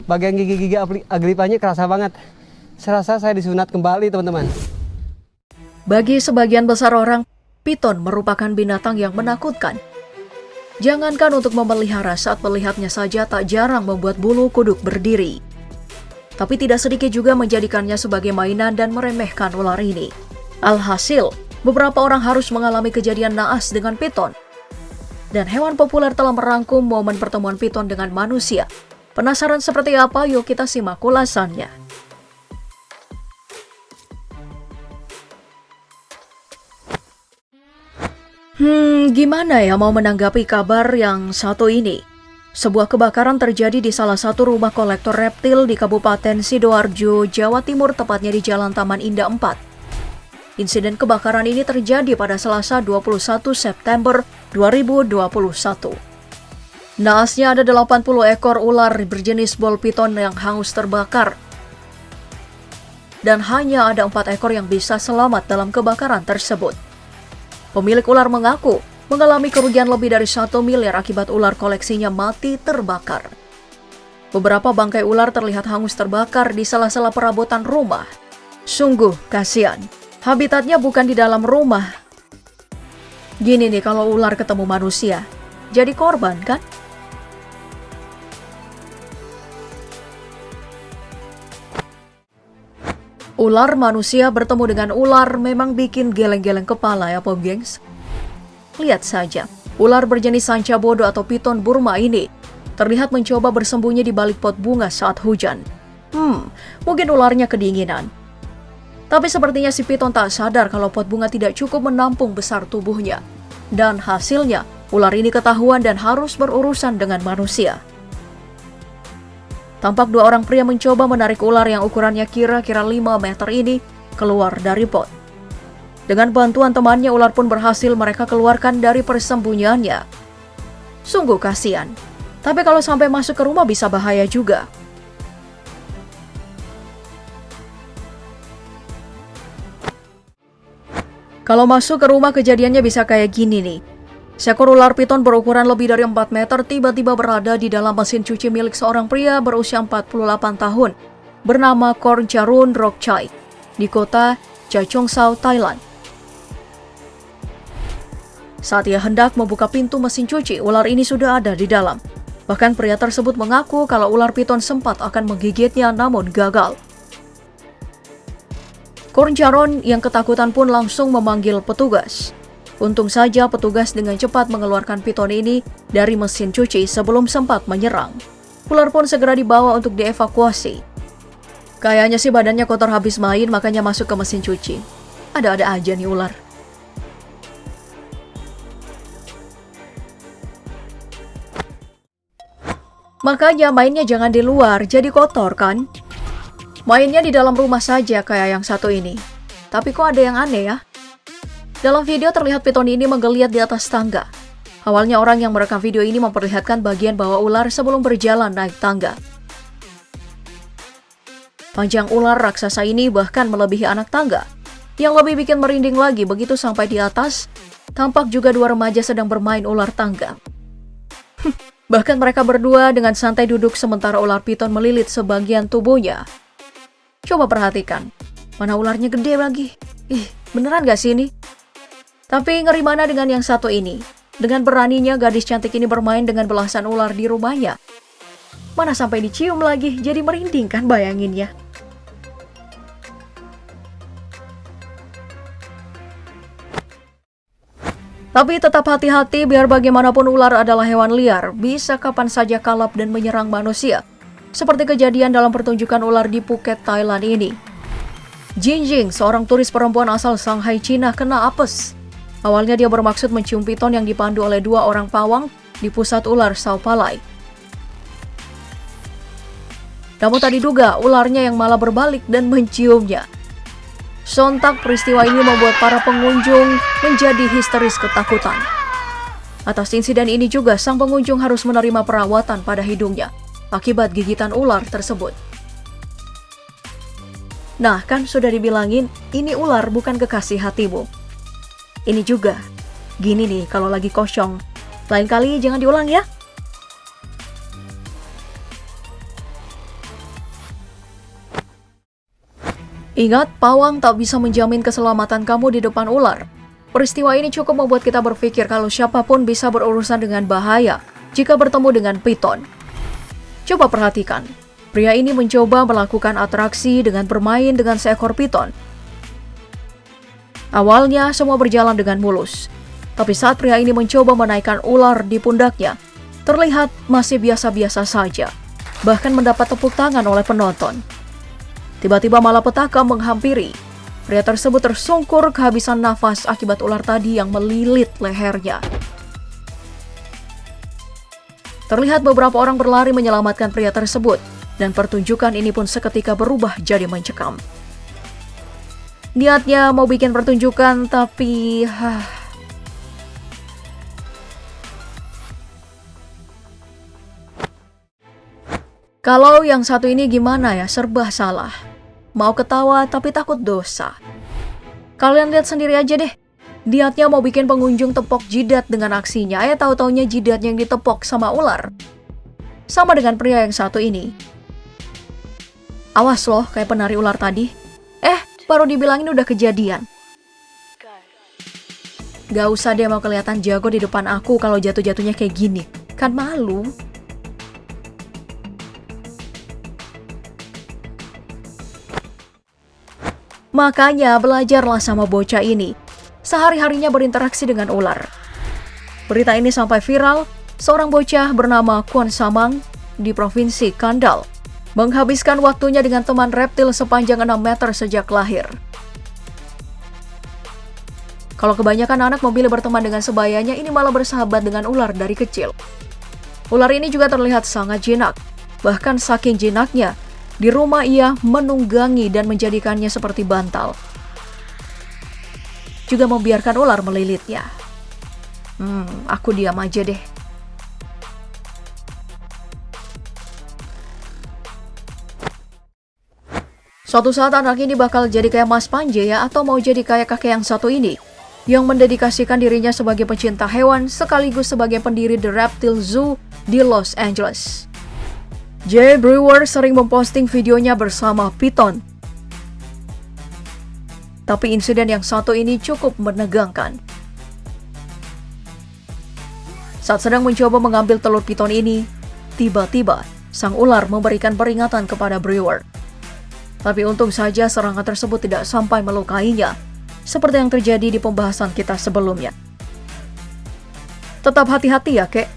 bagian gigi-gigi Agripanya kerasa banget. Serasa saya disunat kembali, teman-teman. Bagi sebagian besar orang, piton merupakan binatang yang menakutkan. Jangankan untuk memelihara, saat melihatnya saja tak jarang membuat bulu kuduk berdiri. Tapi tidak sedikit juga menjadikannya sebagai mainan dan meremehkan ular ini. Alhasil, beberapa orang harus mengalami kejadian naas dengan piton. Dan hewan populer telah merangkum momen pertemuan piton dengan manusia. Penasaran seperti apa? Yuk kita simak ulasannya. Gimana ya mau menanggapi kabar yang satu ini? Sebuah kebakaran terjadi di salah satu rumah kolektor reptil di Kabupaten Sidoarjo, Jawa Timur, tepatnya di Jalan Taman Indah 4. Insiden kebakaran ini terjadi pada Selasa 21 September 2021. Naasnya ada 80 ekor ular berjenis ball python yang hangus terbakar. Dan hanya ada 4 ekor yang bisa selamat dalam kebakaran tersebut. Pemilik ular mengaku mengalami kerugian lebih dari 1 miliar akibat ular koleksinya mati terbakar. Beberapa bangkai ular terlihat hangus terbakar di sela-sela perabotan rumah. Sungguh kasihan. Habitatnya bukan di dalam rumah. Gini nih kalau ular ketemu manusia, jadi korban kan? Ular manusia bertemu dengan ular memang bikin geleng-geleng kepala ya Pop Gengs. Lihat saja, ular berjenis sanca bodo atau piton Burma ini terlihat mencoba bersembunyi di balik pot bunga saat hujan. Mungkin ularnya kedinginan. Tapi sepertinya si piton tak sadar kalau pot bunga tidak cukup menampung besar tubuhnya. Dan hasilnya, ular ini ketahuan dan harus berurusan dengan manusia. Tampak 2 orang pria mencoba menarik ular yang ukurannya kira-kira 5 meter ini keluar dari pot. Dengan bantuan temannya, ular pun berhasil mereka keluarkan dari persembunyiannya. Sungguh kasihan. Tapi kalau sampai masuk ke rumah bisa bahaya juga. Kalau masuk ke rumah kejadiannya bisa kayak gini nih. Seekor ular piton berukuran lebih dari 4 meter tiba-tiba berada di dalam mesin cuci milik seorang pria berusia 48 tahun bernama Korncharun Rokchai di kota Chachoengsao, Thailand. Saat ia hendak membuka pintu mesin cuci, ular ini sudah ada di dalam. Bahkan pria tersebut mengaku kalau ular piton sempat akan menggigitnya namun gagal. Korncharun yang ketakutan pun langsung memanggil petugas. Untung saja petugas dengan cepat mengeluarkan piton ini dari mesin cuci sebelum sempat menyerang. Ular pun segera dibawa untuk dievakuasi. Kayaknya sih badannya kotor habis main makanya masuk ke mesin cuci. Ada-ada aja nih ular. Makanya mainnya jangan di luar, jadi kotor kan? Mainnya di dalam rumah saja kayak yang satu ini. Tapi kok ada yang aneh ya? Dalam video terlihat piton ini menggeliat di atas tangga. Awalnya orang yang merekam video ini memperlihatkan bagian bawah ular sebelum berjalan naik tangga. Panjang ular raksasa ini bahkan melebihi anak tangga. Yang lebih bikin merinding lagi begitu sampai di atas, tampak juga 2 remaja sedang bermain ular tangga. Bahkan mereka berdua dengan santai duduk sementara ular piton melilit sebagian tubuhnya. Coba perhatikan, mana ularnya gede lagi. Beneran gak sih ini? Tapi ngeri mana dengan yang satu ini? Dengan beraninya gadis cantik ini bermain dengan belasan ular di rumahnya. Mana sampai dicium lagi, jadi merinding kan bayanginnya. Tapi tetap hati-hati biar bagaimanapun ular adalah hewan liar, bisa kapan saja kalap dan menyerang manusia. Seperti kejadian dalam pertunjukan ular di Phuket, Thailand ini. Jinjing, seorang turis perempuan asal Shanghai, Cina, kena apes. Awalnya dia bermaksud mencium piton yang dipandu oleh 2 orang pawang di pusat ular Sao Palai. Namun tak diduga, ularnya yang malah berbalik dan menciumnya. Sontak peristiwa ini membuat para pengunjung menjadi histeris ketakutan. Atas insiden ini juga sang pengunjung harus menerima perawatan pada hidungnya akibat gigitan ular tersebut. Nah, kan sudah dibilangin, ini ular bukan kekasih hatimu. Ini juga, gini nih kalau lagi kosong. Lain kali jangan diulang ya. Ingat, pawang tak bisa menjamin keselamatan kamu di depan ular. Peristiwa ini cukup membuat kita berpikir kalau siapapun bisa berurusan dengan bahaya jika bertemu dengan piton. Coba perhatikan, pria ini mencoba melakukan atraksi dengan bermain dengan seekor piton. Awalnya semua berjalan dengan mulus, tapi saat pria ini mencoba menaikkan ular di pundaknya, terlihat masih biasa-biasa saja, bahkan mendapat tepuk tangan oleh penonton. Tiba-tiba malapetaka menghampiri. Pria tersebut tersungkur kehabisan nafas akibat ular tadi yang melilit lehernya. Terlihat beberapa orang berlari menyelamatkan pria tersebut, dan pertunjukan ini pun seketika berubah jadi mencekam. Niatnya mau bikin pertunjukan, tapi... Kalau yang satu ini gimana ya, serba salah. Mau ketawa tapi takut dosa. Kalian lihat sendiri aja deh. Niatnya mau bikin pengunjung tepok jidat dengan aksinya, tahu-taunya jidatnya yang ditepok sama ular. Sama dengan pria yang satu ini. Awas loh, kayak penari ular tadi. Baru dibilangin udah kejadian. Gak usah deh mau kelihatan jago di depan aku kalau jatuh-jatuhnya kayak gini. Kan malu. Makanya belajarlah sama bocah ini. Sehari-harinya berinteraksi dengan ular. Berita ini sampai viral, seorang bocah bernama Kwon Samang di Provinsi Kandal menghabiskan waktunya dengan teman reptil sepanjang 6 meter sejak lahir. Kalau kebanyakan anak memilih berteman dengan sebayanya, ini malah bersahabat dengan ular dari kecil. Ular ini juga terlihat sangat jinak. Bahkan saking jinaknya, di rumah ia menunggangi dan menjadikannya seperti bantal. Juga membiarkan ular melilitnya. Aku diam aja deh. Suatu saat anak ini bakal jadi kayak Mas Panje ya, atau mau jadi kayak kakek yang satu ini, yang mendedikasikan dirinya sebagai pecinta hewan sekaligus sebagai pendiri The Reptile Zoo di Los Angeles. Jay Brewer sering memposting videonya bersama piton. Tapi insiden yang satu ini cukup menegangkan. Saat sedang mencoba mengambil telur piton ini, tiba-tiba sang ular memberikan peringatan kepada Brewer. Tapi untung saja serangan tersebut tidak sampai melukainya, seperti yang terjadi di pembahasan kita sebelumnya. Tetap hati-hati ya, kek.